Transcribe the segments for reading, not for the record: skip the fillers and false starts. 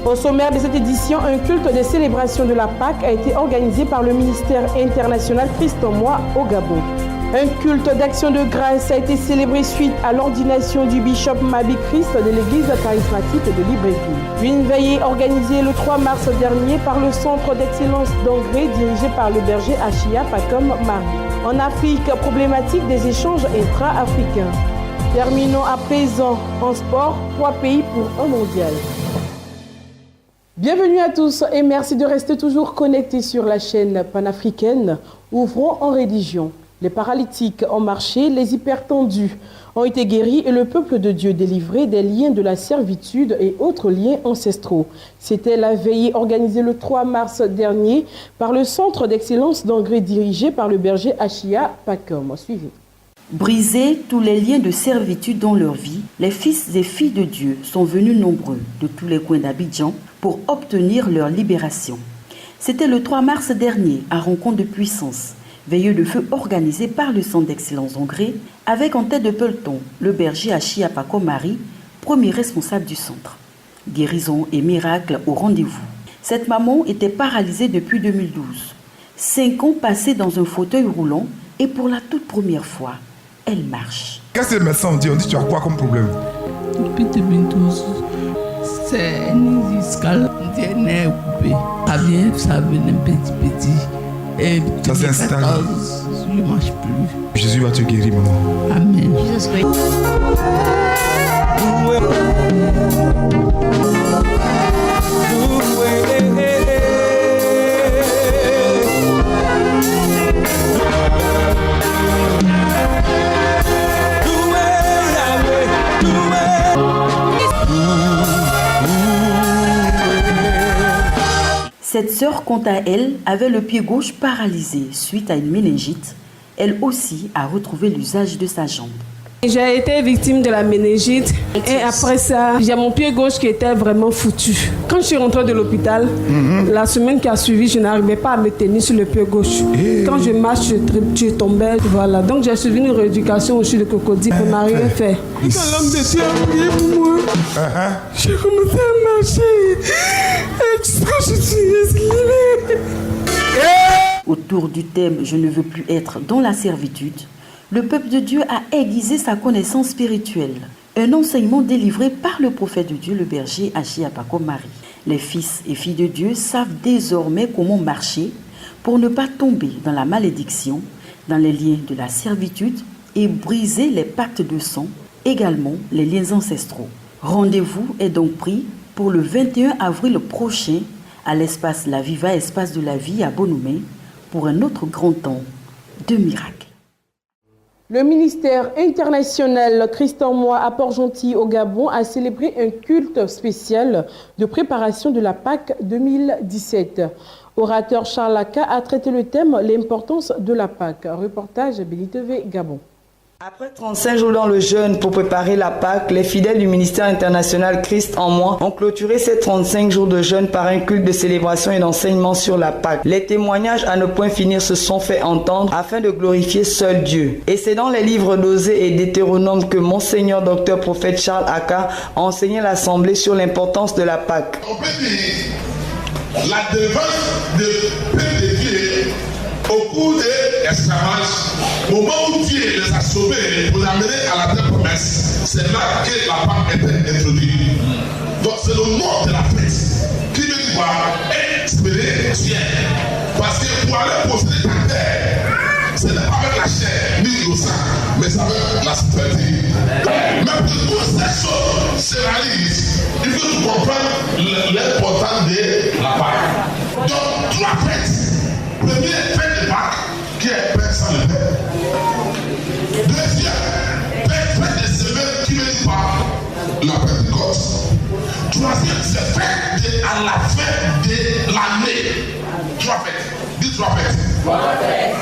Au sommaire de cette édition, un culte des célébrations de la Pâque a été organisé par le ministère international Christ en moi au Gabon. Un culte d'action de grâce a été célébré suite à l'ordination du bishop Mabi Christ de l'église charismatique de Libreville. Une veillée organisée le 3 mars dernier par le Centre d'excellence d'Angré dirigé par le berger Achia Pacom Marie. En Afrique, problématique des échanges intra-africains. Terminons à présent en sport, 3 pays pour un mondial. Bienvenue à tous et merci de rester toujours connectés sur la chaîne panafricaine. Ouvrons en religion. Les paralytiques ont marché, les hypertendus ont été guéris et le peuple de Dieu délivré des liens de la servitude et autres liens ancestraux. C'était la veillée organisée le 3 mars dernier par le Centre d'excellence d'Angré dirigé par le berger Achia Pacom. Suivez. Briser tous les liens de servitude dans leur vie, les fils et filles de Dieu sont venus nombreux de tous les coins d'Abidjan pour obtenir leur libération. C'était le 3 mars dernier à Rencontre de Puissance, veilleux de feu organisée par le Centre d'excellence d'Angré, avec en tête de peloton le berger Achia Pacom Marie, premier responsable du centre. Guérison et miracle au rendez-vous. Cette maman était paralysée depuis 2012. 5 ans passés dans un fauteuil roulant et pour la toute première fois, elle marche. Qu'est-ce que les médecins ont dit? On dit tu as quoi comme problème? Depuis 2012, c'est une discale, un nerf coupé. Ça venait petit. Et ça s'est installé. Je ne marche plus. Jésus va te guérir, maman. Amen. Cette sœur, quant à elle, avait le pied gauche paralysé suite à une méningite. Elle aussi a retrouvé l'usage de sa jambe. J'ai été victime de la méningite et après ça, j'ai mon pied gauche qui était vraiment foutu. Quand je suis rentrée de l'hôpital, la semaine qui a suivi, je n'arrivais pas à me tenir sur le pied gauche. Quand je marche, je tombais. Voilà. Donc j'ai suivi une rééducation au CHU de Cocody pour n'arriver faire. Quand l'homme de Dieu a prié pour moi, j'ai commencé à marcher. Je suis esquivée. Autour du thème « Je ne veux plus être dans la servitude », le peuple de Dieu a aiguisé sa connaissance spirituelle. Un enseignement délivré par le prophète de Dieu, le berger Achia Pacom Marie. Les fils et filles de Dieu savent désormais comment marcher pour ne pas tomber dans la malédiction, dans les liens de la servitude et briser les pactes de sang, également les liens ancestraux. Rendez-vous est donc pris pour le 21 avril prochain à l'espace La Viva, espace de la vie à Bonoumé, pour un autre grand temps de miracle. Le ministère international Christ en moi à Port-Gentil au Gabon a célébré un culte spécial de préparation de la Pâque 2017. Orateur Charles Laka a traité le thème « L'importance de la Pâque ». Reportage BNTV Gabon. Après 35 jours dans le jeûne pour préparer la Pâque, les fidèles du ministère international Christ en moi ont clôturé ces 35 jours de jeûne par un culte de célébration et d'enseignement sur la Pâque. Les témoignages à ne point finir se sont fait entendre afin de glorifier seul Dieu. Et c'est dans les livres d'Osée et d'Hétéronome que Monseigneur Docteur Prophète Charles Aka a enseigné l'Assemblée sur l'importance de la Pâque. On peut dire la défense de peuple de Dieu au cours de l'esclavage, au moment où Dieu les a sauvés pour les amener à la terre promesse, c'est là que la Pâque était introduite. Donc c'est le mot de la fête qui veut dire espérer Dieu. Parce que pour aller posséder ta terre, ce n'est pas avec la chair ni le sang, mais c'est avec la spiritualité. Mais pour que toutes ces choses se réalisent, il faut comprendre l'importance de la Pâque. Donc 3 fêtes. Première fête de Pâques, qui est Pâques sans le Père. Deuxième, fête de semaine qui veut dire la Pentecôte. Troisième, c'est fête à la fin de l'année. 3 fêtes. Dis 3 fêtes. 3 fêtes.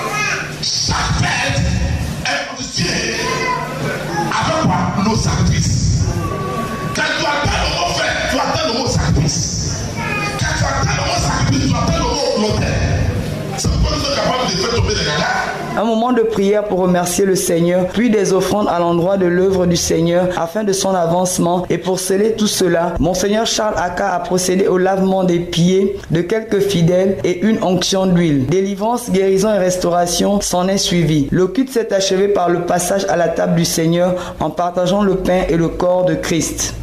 Chaque fête est constituée avec quoi? Nos sacrifices. Quand tu attends le mot fête, tu attends le mot sacrifice. Quand tu attends le mot sacrifice, tu attends le mot l'autel. C'est pourquoi nous sommes capables de faire tomber les gagas. Un moment de prière pour remercier le Seigneur, puis des offrandes à l'endroit de l'œuvre du Seigneur afin de son avancement. Et pour sceller tout cela, Monseigneur Charles Aka a procédé au lavement des pieds de quelques fidèles et une onction d'huile. Délivrance, guérison et restauration s'en est suivi. Le culte s'est achevé par le passage à la table du Seigneur en partageant le pain et le corps de Christ.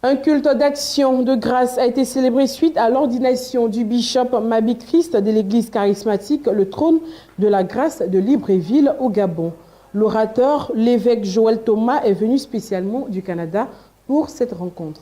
Un culte d'action de grâce a été célébré suite à l'ordination du bishop Mabi Christ de l'église charismatique Le Trône de la Grâce de Libreville au Gabon. L'orateur, l'évêque Joël Thomas, est venu spécialement du Canada pour cette rencontre.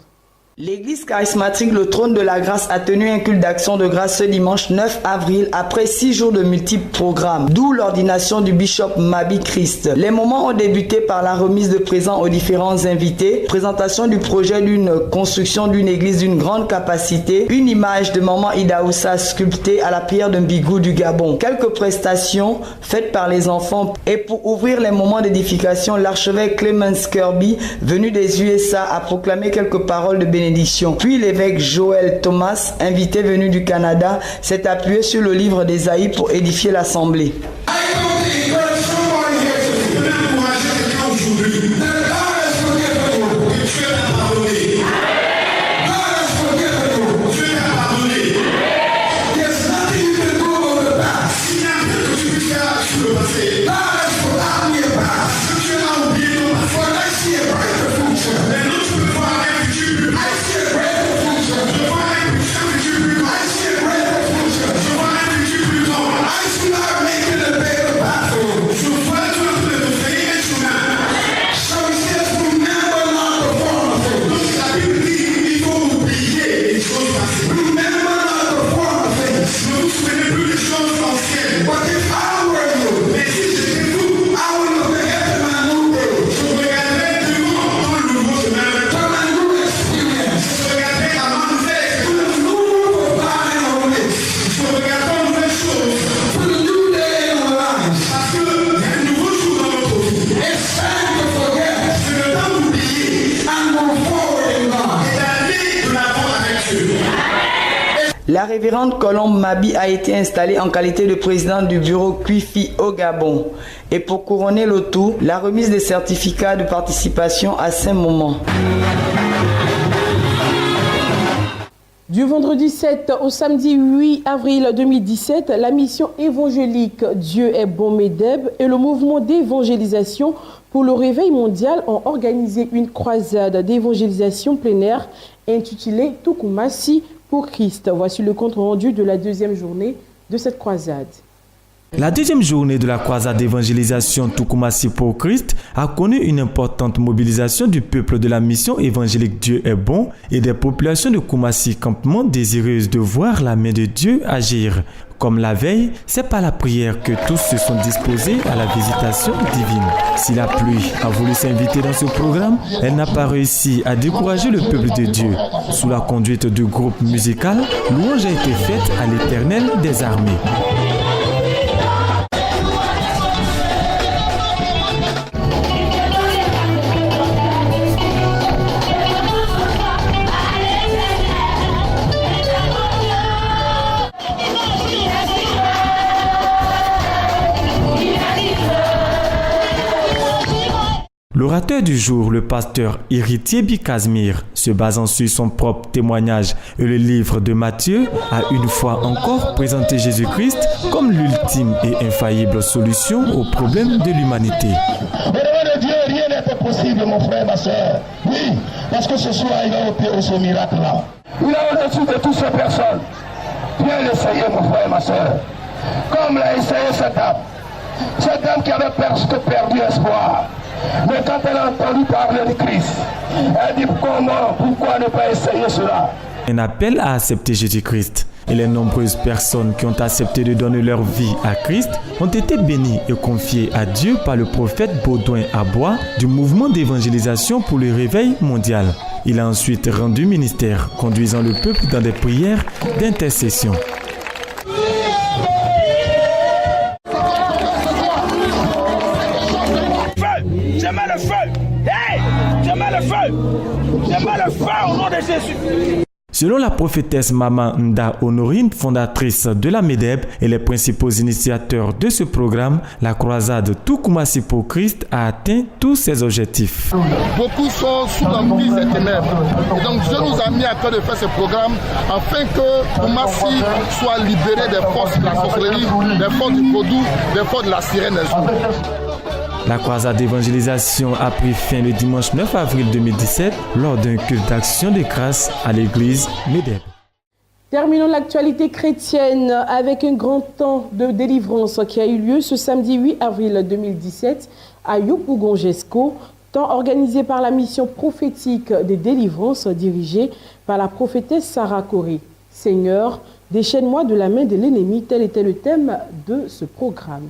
L'église charismatique Le Trône de la Grâce a tenu un culte d'action de grâce ce dimanche 9 avril après 6 jours de multiples programmes, d'où l'ordination du bishop Mabi Christ. Les moments ont débuté par la remise de présents aux différents invités, présentation du projet d'une construction d'une église d'une grande capacité, une image de Maman Idaoussa sculptée à la pierre de Mbigou du Gabon, quelques prestations faites par les enfants et pour ouvrir les moments d'édification, l'archevêque Clemens Kirby, venu des USA, a proclamé quelques paroles de bénédiction. Puis l'évêque Joël Thomas, invité venu du Canada, s'est appuyé sur le livre d'Ésaïe pour édifier l'assemblée. La révérende Colombe Mabi a été installée en qualité de présidente du bureau Cuifi au Gabon. Et pour couronner le tout, la remise des certificats de participation à 5 moments. Du vendredi 7 au samedi 8 avril 2017, la mission évangélique Dieu est bon Medeb et le mouvement d'évangélisation pour le réveil mondial ont organisé une croisade d'évangélisation plein air intitulée Tukumasi pour Christ. Voici le compte rendu de la deuxième journée de cette croisade. La deuxième journée de la croisade d'évangélisation Tukumasi pour Christ a connu une importante mobilisation du peuple de la mission évangélique Dieu est bon et des populations de Kumasi campement désireuses de voir la main de Dieu agir. Comme la veille, c'est par la prière que tous se sont disposés à la visitation divine. Si la pluie a voulu s'inviter dans ce programme, elle n'a pas réussi à décourager le peuple de Dieu. Sous la conduite du groupe musical, louange a été faite à l'Éternel des armées. L'orateur du jour, le pasteur Héritier Bikazmir, se basant sur son propre témoignage et le livre de Matthieu, a une fois encore présenté Jésus-Christ comme l'ultime et infaillible solution aux problèmes de l'humanité. Au-devant de Dieu, rien n'était possible, mon frère, ma soeur. Oui, parce que ce soir, il a opéré ce miracle-là. Il a au-dessus de toutes ces personnes. Viens l'essayer, mon frère, ma soeur. Comme l'a essayé cette dame qui avait presque perdu espoir. Mais quand elle a entendu parler de Christ, elle dit pourquoi ne pas essayer cela? Un appel à accepter Jésus-Christ. Et les nombreuses personnes qui ont accepté de donner leur vie à Christ ont été bénies et confiées à Dieu par le prophète Baudouin Abois du mouvement d'évangélisation pour le réveil mondial. Il a ensuite rendu ministère, conduisant le peuple dans des prières d'intercession. Je vais le faire au nom de Jésus. Selon la prophétesse Maman Nda Honorine, fondatrice de la MEDEB et les principaux initiateurs de ce programme, la croisade Tout Koumassi pour Christ a atteint tous ses objectifs. Beaucoup sont sous l'emprise des ténèbres. Et donc Dieu nous a mis à cœur de faire ce programme afin que Koumassi soit libéré des forces de la sorcellerie, des forces du vaudou, des forces de la sirène des jours. La croisade d'évangélisation a pris fin le dimanche 9 avril 2017 lors d'un culte d'action de grâce à l'église MEDEB. Terminons l'actualité chrétienne avec un grand temps de délivrance qui a eu lieu ce samedi 8 avril 2017 à Yopougon-Jesco, temps organisé par la mission prophétique des délivrances dirigée par la prophétesse Sarah Corée. Seigneur, déchaîne-moi de la main de l'ennemi, tel était le thème de ce programme.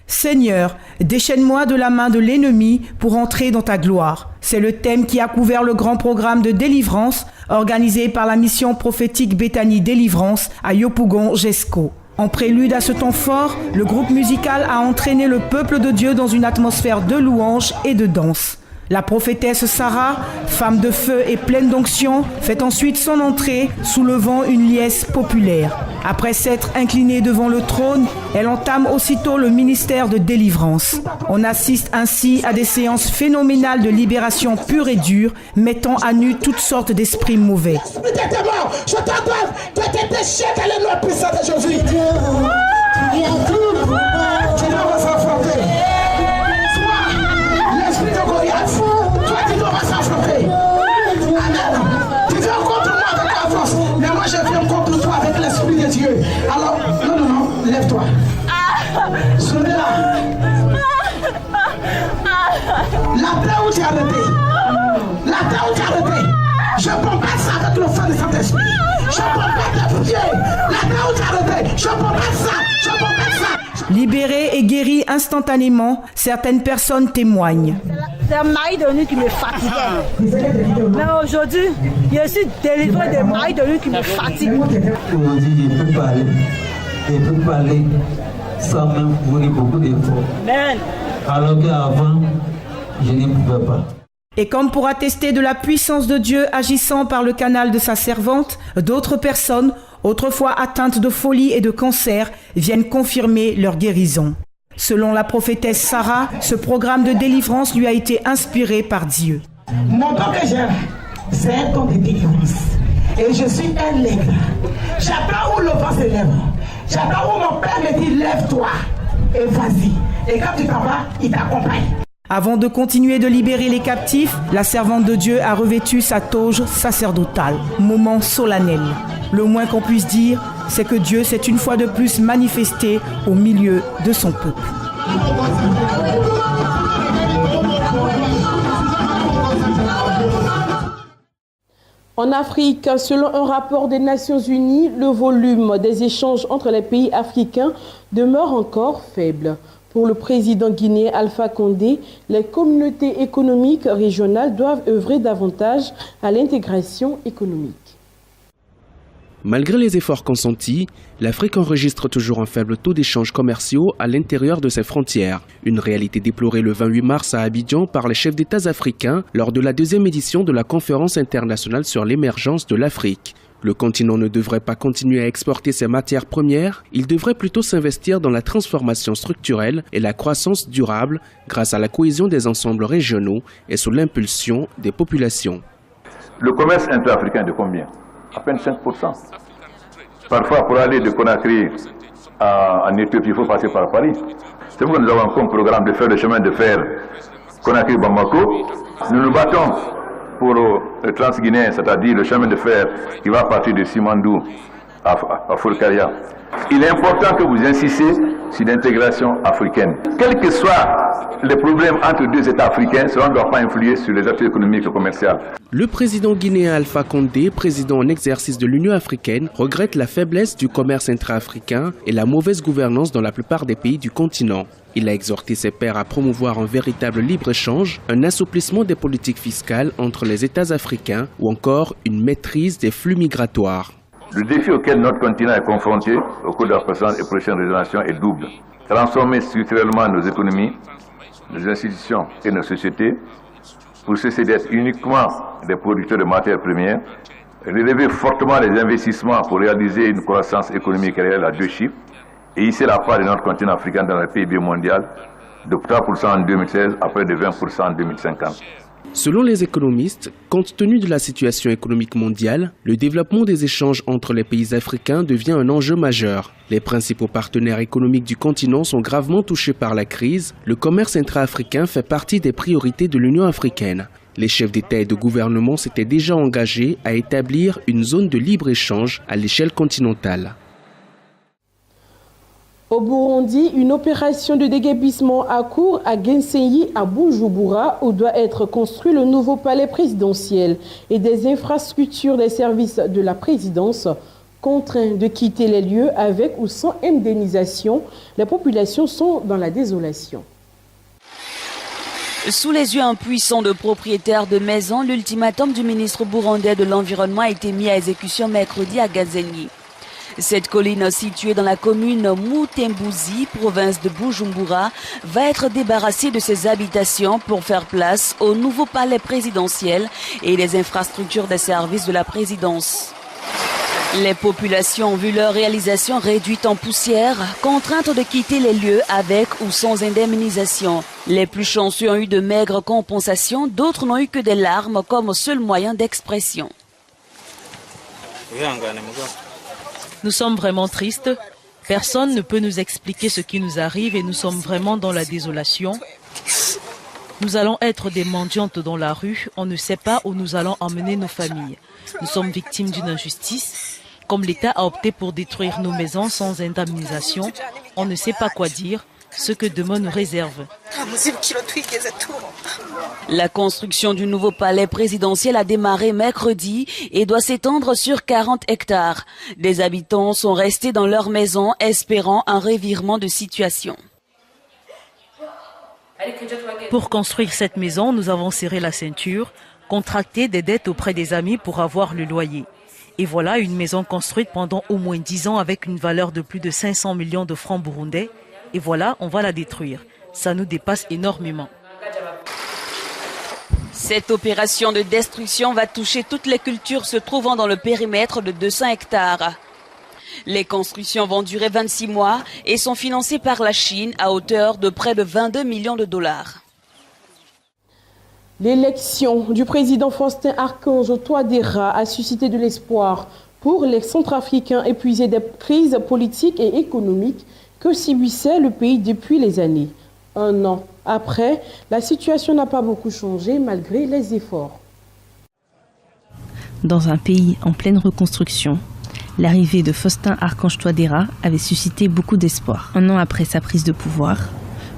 Seigneur, déchaîne-moi de la main de l'ennemi pour entrer dans ta gloire. C'est le thème qui a couvert le grand programme de délivrance organisé par la mission prophétique Béthanie Délivrance à Yopougon-Jesco. En prélude à ce temps fort, le groupe musical a entraîné le peuple de Dieu dans une atmosphère de louange et de danse. La prophétesse Sarah, femme de feu et pleine d'onction, fait ensuite son entrée, soulevant une liesse populaire. Après s'être inclinée devant le trône, elle entame aussitôt le ministère de délivrance. On assiste ainsi à des séances phénoménales de libération pure et dure, mettant à nu toutes sortes d'esprits mauvais. Je t'adore, toi t'es déchet, elle est le puissant de Jésus. Tu dois s'affronter. L'esprit de Goliath, toi tu dois s'affronter. Amen. Tu viens contre moi avec la force, mais moi je viens contre toi avec l'esprit de Dieu. Alors, non, lève-toi. Souviens-la. La terre où tu es arrêté. La terre où tu es arrêté. Je bombarde ça avec le feu de Saint-Esprit. Je bombarde les pieds. La terre où tu es arrêté. Je bombarde ça. Je bombarde ça. Libérées et guéries instantanément, certaines personnes témoignent. C'est un mari de nuit qui me fatiguait. Mais aujourd'hui, je suis délivré des maris de nuit qui me fatiguent. Aujourd'hui, je peux parler sans même fournir beaucoup d'efforts. Alors qu'avant, je ne pouvais pas. Et comme pour attester de la puissance de Dieu agissant par le canal de sa servante, d'autres personnes, autrefois atteintes de folie et de cancer, viennent confirmer leur guérison. Selon la prophétesse Sarah, ce programme de délivrance lui a été inspiré par Dieu. Mon don que j'ai, c'est un don de délivrance. Et je suis un nègre. J'attends où le vent se lève. J'attends où mon père me dit lève-toi et vas-y. Et quand tu t'en vas, il t'accompagne. Avant de continuer de libérer les captifs, la servante de Dieu a revêtu sa toge sacerdotale. Moment solennel. Le moins qu'on puisse dire, c'est que Dieu s'est une fois de plus manifesté au milieu de son peuple. En Afrique, selon un rapport des Nations Unies, le volume des échanges entre les pays africains demeure encore faible. Pour le président guinéen Alpha Condé, les communautés économiques régionales doivent œuvrer davantage à l'intégration économique. Malgré les efforts consentis, l'Afrique enregistre toujours un faible taux d'échanges commerciaux à l'intérieur de ses frontières. Une réalité déplorée le 28 mars à Abidjan par les chefs d'État africains lors de la deuxième édition de la Conférence internationale sur l'émergence de l'Afrique. Le continent ne devrait pas continuer à exporter ses matières premières, il devrait plutôt s'investir dans la transformation structurelle et la croissance durable grâce à la cohésion des ensembles régionaux et sous l'impulsion des populations. Le commerce intra-africain de combien? À peine 5%. Parfois, pour aller de Conakry en Éthiopie, il faut passer par Paris. C'est pourquoi nous avons comme programme de faire le chemin de fer Conakry-Bamako. Nous nous battons pour le Trans-Guinéen, c'est-à-dire le chemin de fer qui va partir de Simandou à Fourcaria. Il est important que vous insistiez sur l'intégration africaine. Quels que soient les problèmes entre deux États africains, cela ne doit pas influer sur les activités économiques et commerciales. Le président guinéen Alpha Condé, président en exercice de l'Union africaine, regrette la faiblesse du commerce intra-africain et la mauvaise gouvernance dans la plupart des pays du continent. Il a exhorté ses pairs à promouvoir un véritable libre-échange, un assouplissement des politiques fiscales entre les États africains ou encore une maîtrise des flux migratoires. Le défi auquel notre continent est confronté au cours de la présente et prochaine génération est double. Transformer structurellement nos économies, nos institutions et nos sociétés pour cesser d'être uniquement des producteurs de matières premières, relever fortement les investissements pour réaliser une croissance économique réelle à 2 chiffres et hisser la part de notre continent africain dans le PIB mondial de 3% en 2016 à près de 20% en 2050. Selon les économistes, compte tenu de la situation économique mondiale, le développement des échanges entre les pays africains devient un enjeu majeur. Les principaux partenaires économiques du continent sont gravement touchés par la crise. Le commerce intra-africain fait partie des priorités de l'Union africaine. Les chefs d'État et de gouvernement s'étaient déjà engagés à établir une zone de libre-échange à l'échelle continentale. Au Burundi, une opération de déguerpissement à cours à Gensenyi, à Bujumbura, où doit être construit le nouveau palais présidentiel et des infrastructures des services de la présidence. Contraints de quitter les lieux avec ou sans indemnisation, les populations sont dans la désolation. Sous les yeux impuissants de propriétaires de maisons, l'ultimatum du ministre burundais de l'Environnement a été mis à exécution mercredi à Gensenyi. Cette colline située dans la commune Mutembuzi, province de Bujumbura, va être débarrassée de ses habitations pour faire place au nouveau palais présidentiel et les infrastructures des services de la présidence. Les populations ont vu leur réalisation réduite en poussière, contraintes de quitter les lieux avec ou sans indemnisation. Les plus chanceux ont eu de maigres compensations, d'autres n'ont eu que des larmes comme seul moyen d'expression. Nous sommes vraiment tristes. Personne ne peut nous expliquer ce qui nous arrive et nous sommes vraiment dans la désolation. Nous allons être des mendiantes dans la rue. On ne sait pas où nous allons emmener nos familles. Nous sommes victimes d'une injustice. Comme l'État a opté pour détruire nos maisons sans indemnisation, on ne sait pas quoi dire, ce que demain nous réserve. La construction du nouveau palais présidentiel a démarré mercredi et doit s'étendre sur 40 hectares. Des habitants sont restés dans leurs maisons espérant un revirement de situation. Pour construire cette maison, nous avons serré la ceinture, contracté des dettes auprès des amis pour avoir le loyer. Et voilà une maison construite pendant au moins 10 ans avec une valeur de plus de 500 millions de francs burundais. Et voilà, on va la détruire. Ça nous dépasse énormément. Cette opération de destruction va toucher toutes les cultures se trouvant dans le périmètre de 200 hectares. Les constructions vont durer 26 mois et sont financées par la Chine à hauteur de près de 22 millions de dollars. L'élection du président Faustin Archange Touadéra a suscité de l'espoir pour les Centrafricains épuisés des crises politiques et économiques que subissait le pays depuis les années. Un an après, la situation n'a pas beaucoup changé malgré les efforts. Dans un pays en pleine reconstruction, l'arrivée de Faustin Archange Touadéra avait suscité beaucoup d'espoir. Un an après sa prise de pouvoir,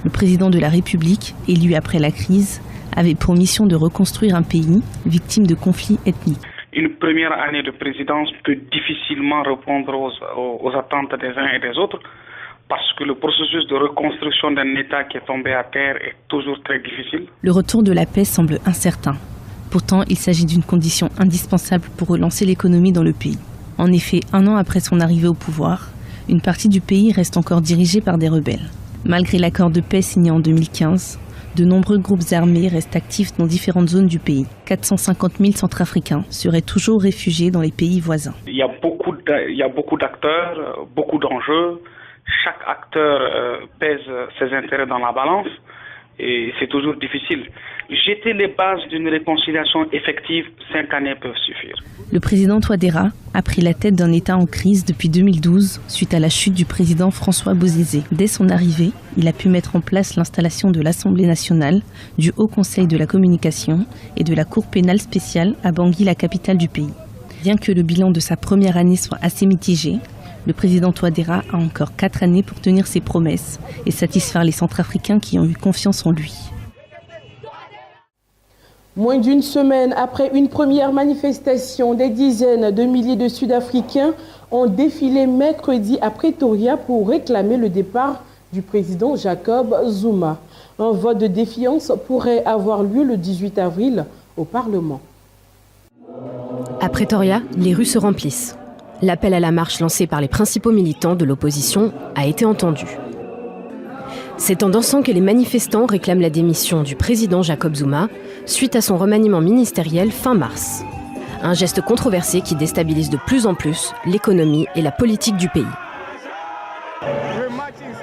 le président de la République, élu après la crise, avait pour mission de reconstruire un pays victime de conflits ethniques. Une première année de présidence peut difficilement répondre aux attentes des uns et des autres, parce que le processus de reconstruction d'un État qui est tombé à terre est toujours très difficile. Le retour de la paix semble incertain. Pourtant, il s'agit d'une condition indispensable pour relancer l'économie dans le pays. En effet, un an après son arrivée au pouvoir, une partie du pays reste encore dirigée par des rebelles. Malgré l'accord de paix signé en 2015, de nombreux groupes armés restent actifs dans différentes zones du pays. 450 000 Centrafricains seraient toujours réfugiés dans les pays voisins. Il y a beaucoup d'acteurs, beaucoup d'enjeux. Chaque acteur pèse ses intérêts dans la balance et c'est toujours difficile. Jeter les bases d'une réconciliation effective, 5 années peuvent suffire. Le président Touadéra a pris la tête d'un État en crise depuis 2012 suite à la chute du président François Bozizé. Dès son arrivée, il a pu mettre en place l'installation de l'Assemblée nationale, du Haut Conseil de la communication et de la Cour pénale spéciale à Bangui, la capitale du pays. Bien que le bilan de sa première année soit assez mitigé, le président Touadéra a encore 4 années pour tenir ses promesses et satisfaire les Centrafricains qui ont eu confiance en lui. Moins d'une semaine après une première manifestation, des dizaines de milliers de Sud-Africains ont défilé mercredi à Pretoria pour réclamer le départ du président Jacob Zuma. Un vote de défiance pourrait avoir lieu le 18 avril au Parlement. À Pretoria, les rues se remplissent. L'appel à la marche lancé par les principaux militants de l'opposition a été entendu. C'est en dansant que les manifestants réclament la démission du président Jacob Zuma, suite à son remaniement ministériel fin mars. Un geste controversé qui déstabilise de plus en plus l'économie et la politique du pays.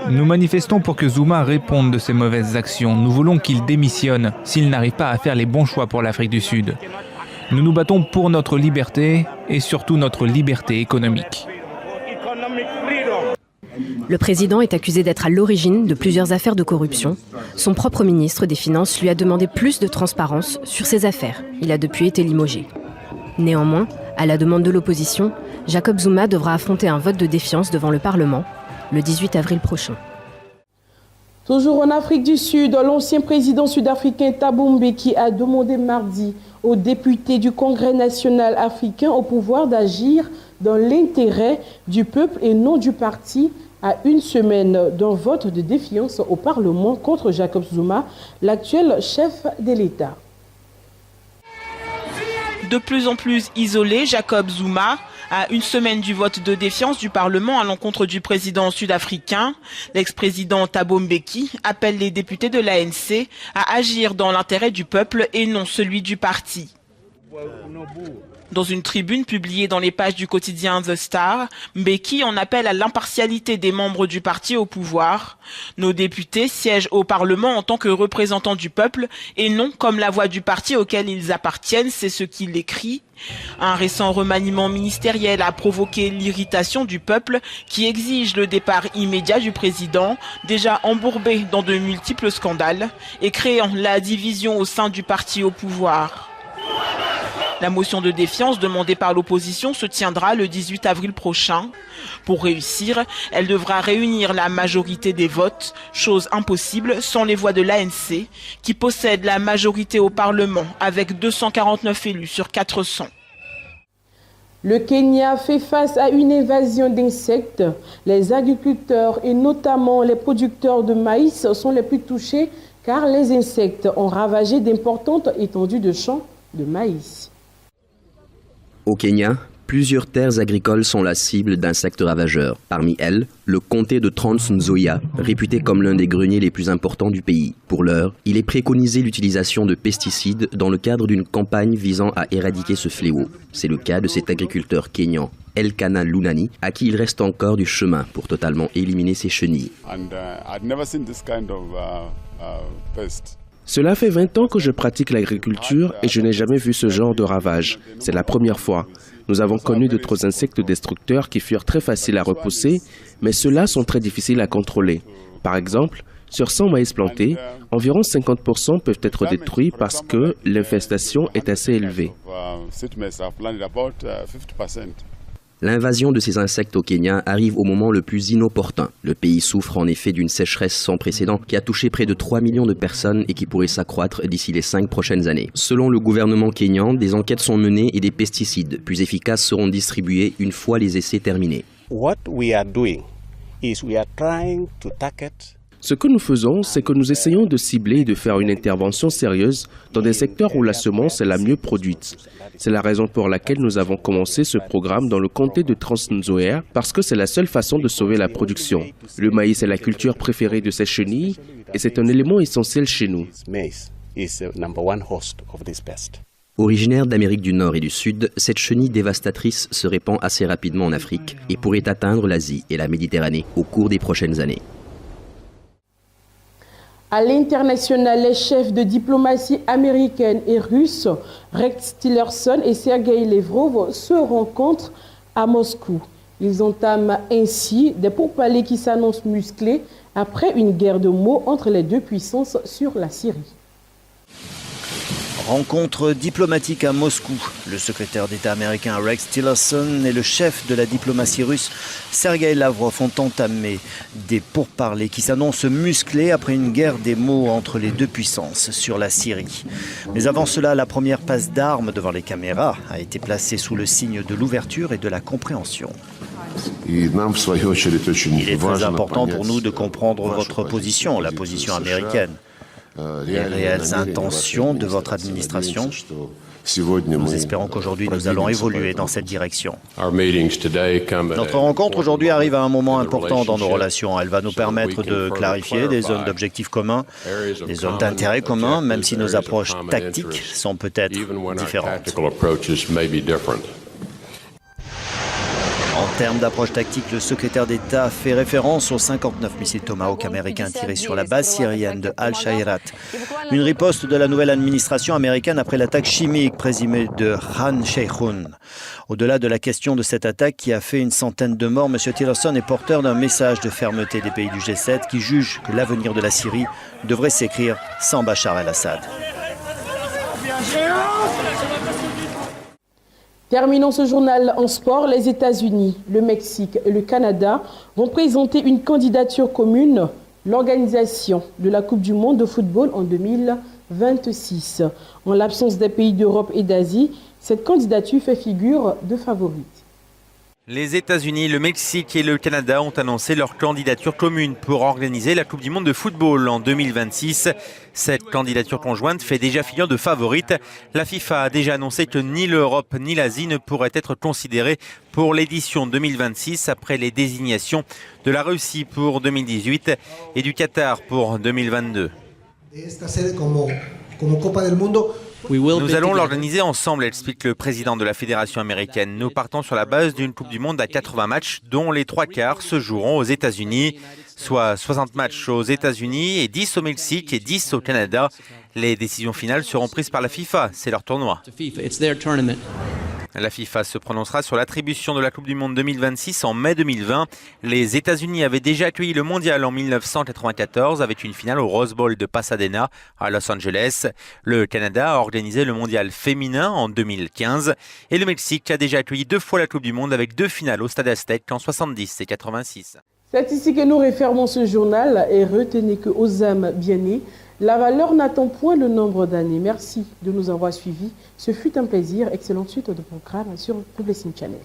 Nous manifestons pour que Zuma réponde de ses mauvaises actions. Nous voulons qu'il démissionne s'il n'arrive pas à faire les bons choix pour l'Afrique du Sud. Nous nous battons pour notre liberté et surtout notre liberté économique. Le président est accusé d'être à l'origine de plusieurs affaires de corruption. Son propre ministre des Finances lui a demandé plus de transparence sur ces affaires. Il a depuis été limogé. Néanmoins, à la demande de l'opposition, Jacob Zuma devra affronter un vote de défiance devant le Parlement le 18 avril prochain. Toujours en Afrique du Sud, l'ancien président sud-africain Thabo Mbeki a demandé mardi aux députés du Congrès national africain au pouvoir d'agir dans l'intérêt du peuple et non du parti, à une semaine d'un vote de défiance au Parlement contre Jacob Zuma, l'actuel chef de l'État. De plus en plus isolé, Jacob Zuma, à une semaine du vote de défiance du Parlement à l'encontre du président sud-africain, l'ex-président Thabo Mbeki appelle les députés de l'ANC à agir dans l'intérêt du peuple et non celui du parti. Dans une tribune publiée dans les pages du quotidien The Star, Mbeki en appelle à l'impartialité des membres du parti au pouvoir. Nos députés siègent au Parlement en tant que représentants du peuple et non comme la voix du parti auquel ils appartiennent, c'est ce qu'il écrit. Un récent remaniement ministériel a provoqué l'irritation du peuple qui exige le départ immédiat du président, déjà embourbé dans de multiples scandales, et créant la division au sein du parti au pouvoir. La motion de défiance demandée par l'opposition se tiendra le 18 avril prochain. Pour réussir, elle devra réunir la majorité des votes, chose impossible sans les voix de l'ANC, qui possède la majorité au Parlement avec 249 élus sur 400. Le Kenya fait face à une invasion d'insectes. Les agriculteurs et notamment les producteurs de maïs sont les plus touchés car les insectes ont ravagé d'importantes étendues de champs de maïs. Au Kenya, plusieurs terres agricoles sont la cible d'insectes ravageurs. Parmi elles, le comté de Trans-Nzoia, réputé comme l'un des greniers les plus importants du pays. Pour l'heure, il est préconisé l'utilisation de pesticides dans le cadre d'une campagne visant à éradiquer ce fléau. C'est le cas de cet agriculteur kényan, Elkana Lunani, à qui il reste encore du chemin pour totalement éliminer ces chenilles. Cela fait 20 ans que je pratique l'agriculture et je n'ai jamais vu ce genre de ravage. C'est la première fois. Nous avons connu d'autres insectes destructeurs qui furent très faciles à repousser, mais ceux-là sont très difficiles à contrôler. Par exemple, sur 100 maïs plantés, environ 50% peuvent être détruits parce que l'infestation est assez élevée. L'invasion de ces insectes au Kenya arrive au moment le plus inopportun. Le pays souffre en effet d'une sécheresse sans précédent qui a touché près de 3 millions de personnes et qui pourrait s'accroître d'ici les 5 prochaines années. Selon le gouvernement kényan, des enquêtes sont menées et des pesticides plus efficaces seront distribués une fois les essais terminés. Ce que nous faisons, c'est que nous essayons de cibler et de faire une intervention sérieuse dans des secteurs où la semence est la mieux produite. C'est la raison pour laquelle nous avons commencé ce programme dans le comté de Trans-Nzoia, parce que c'est la seule façon de sauver la production. Le maïs est la culture préférée de ces chenilles et c'est un élément essentiel chez nous. Originaire d'Amérique du Nord et du Sud, cette chenille dévastatrice se répand assez rapidement en Afrique et pourrait atteindre l'Asie et la Méditerranée au cours des prochaines années. À l'international, les chefs de diplomatie américaine et russe, Rex Tillerson et Sergei Lavrov, se rencontrent à Moscou. Ils entament ainsi des pourparlers qui s'annoncent musclés après une guerre de mots entre les deux puissances sur la Syrie. Rencontre diplomatique à Moscou. Le secrétaire d'État américain Rex Tillerson et le chef de la diplomatie russe Sergei Lavrov ont entamé des pourparlers qui s'annoncent musclés après une guerre des mots entre les deux puissances sur la Syrie. Mais avant cela, la première passe d'armes devant les caméras a été placée sous le signe de l'ouverture et de la compréhension. Il est très important pour nous de comprendre votre position, la position américaine. Les réelles intentions de votre administration, Nous espérons qu'aujourd'hui nous allons évoluer dans cette direction. Notre rencontre aujourd'hui arrive à un moment important dans nos relations. Elle va nous permettre de clarifier des zones d'objectifs communs, des zones d'intérêt communs, même si nos approches tactiques sont peut-être différentes. En termes d'approche tactique, le secrétaire d'État fait référence aux 59 missiles Tomahawk américains tirés sur la base syrienne de Al-Shayrat. Une riposte de la nouvelle administration américaine après l'attaque chimique présumée de Khan Sheikhoun. Au-delà de la question de cette attaque qui a fait une centaine de morts, M. Tillerson est porteur d'un message de fermeté des pays du G7 qui jugent que l'avenir de la Syrie devrait s'écrire sans Bachar el-Assad. Terminons ce journal en sport. Les États-Unis, le Mexique et le Canada vont présenter une candidature commune, l'organisation de la Coupe du monde de football en 2026. En l'absence des pays d'Europe et d'Asie, cette candidature fait figure de favorite. Les États-Unis, le Mexique et le Canada ont annoncé leur candidature commune pour organiser la Coupe du monde de football en 2026. Cette candidature conjointe fait déjà figure de favorite. La FIFA a déjà annoncé que ni l'Europe ni l'Asie ne pourraient être considérées pour l'édition 2026 après les désignations de la Russie pour 2018 et du Qatar pour 2022. Nous allons l'organiser ensemble, explique le président de la fédération américaine. Nous partons sur la base d'une Coupe du monde à 80 matchs, dont les 3/4 se joueront aux États-Unis, soit 60 matchs aux États-Unis et 10 au Mexique et 10 au Canada. Les décisions finales seront prises par la FIFA, c'est leur tournoi. La FIFA se prononcera sur l'attribution de la Coupe du monde 2026 en mai 2020. Les États-Unis avaient déjà accueilli le mondial en 1994 avec une finale au Rose Bowl de Pasadena à Los Angeles. Le Canada a organisé le mondial féminin en 2015 et le Mexique a déjà accueilli 2 fois la Coupe du monde avec 2 finales au Stade Aztec en 70 et 86. C'est ici que nous refermons ce journal et retenez que aux âmes bien-nées, la valeur n'attend point le nombre d'années. Merci de nous avoir suivis. Ce fut un plaisir. Excellente suite de programme sur Publicity Channel.